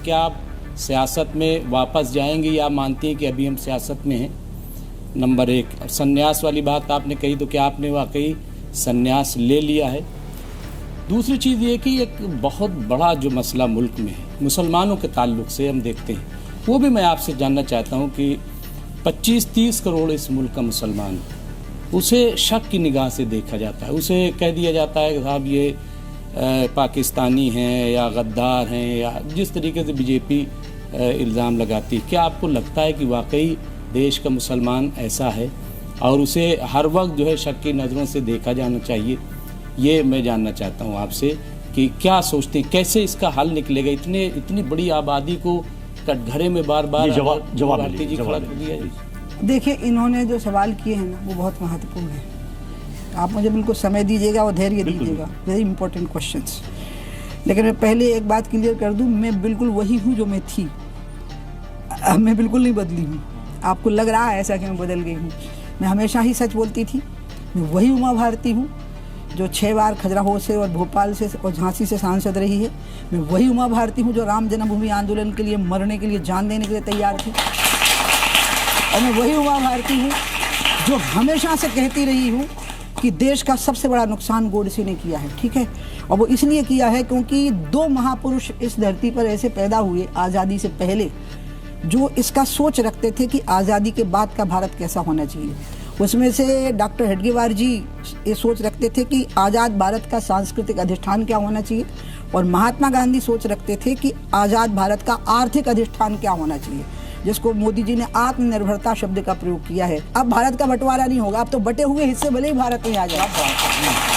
क्या आप सियासत में वापस जाएंगे या मानती हैं कि अभी हम सियासत में हैं? नंबर 1, संन्यास वाली बात आपने कही, तो क्या आपने वाकई संन्यास ले लिया है? दूसरी चीज़ ये कि एक बहुत बड़ा जो मसला मुल्क में है मुसलमानों के ताल्लुक से हम देखते हैं, वो भी मैं आपसे जानना चाहता हूँ कि 25-30 करोड़ इस मुल्क का मुसलमान, उसे शक की निगाह से देखा जाता है, उसे कह दिया जाता है कि साहब ये पाकिस्तानी हैं या गद्दार हैं, या जिस तरीके से बीजेपी इल्ज़ाम लगाती। क्या आपको लगता है कि वाकई देश का मुसलमान ऐसा है और उसे हर वक्त जो है शक की नज़रों से देखा जाना चाहिए? ये मैं जानना चाहता हूँ आपसे कि क्या सोचते हैं, कैसे इसका हल निकलेगा? इतनी बड़ी आबादी को कटघरे में बार बार जवाब भारती जी खड़ा कर दिया है। देखिए, इन्होंने जो सवाल किए हैं ना, वो बहुत महत्वपूर्ण है। आप मुझे बिल्कुल समय दीजिएगा और धैर्य दीजिएगा। Very important questions. लेकिन मैं पहले एक बात क्लियर कर दूं, मैं बिल्कुल वही हूँ जो मैं थी। मैं बिल्कुल नहीं बदली हूँ। आपको लग रहा है ऐसा कि मैं बदल गई हूँ? मैं हमेशा ही सच बोलती थी। मैं वही उमा भारती हूँ जो 6 बार खजुराहो से और भोपाल से और झांसी से सांसद रही है। मैं वही उमा भारती हूँ जो राम जन्मभूमि आंदोलन के लिए मरने के लिए जान देने के लिए तैयार थी। और मैं वही उमा भारती हूँ जो हमेशा से कहती रही हूँ कि देश का सबसे बड़ा नुकसान गोडसे ने किया है, ठीक है? और वो इसलिए किया है क्योंकि 2 महापुरुष इस धरती पर ऐसे पैदा हुए आज़ादी से पहले जो इसका सोच रखते थे कि आज़ादी के बाद का भारत कैसा होना चाहिए। उसमें से डॉक्टर हेडगेवार जी ये सोच रखते थे कि आज़ाद भारत का सांस्कृतिक अधिष्ठान क्या होना चाहिए, और महात्मा गांधी सोच रखते थे कि आज़ाद भारत का आर्थिक अधिष्ठान क्या होना चाहिए, जिसको मोदी जी ने आत्मनिर्भरता शब्द का प्रयोग किया है। अब भारत का बंटवारा नहीं होगा, अब तो बटे हुए हिस्से भले ही भारत में आ जाए।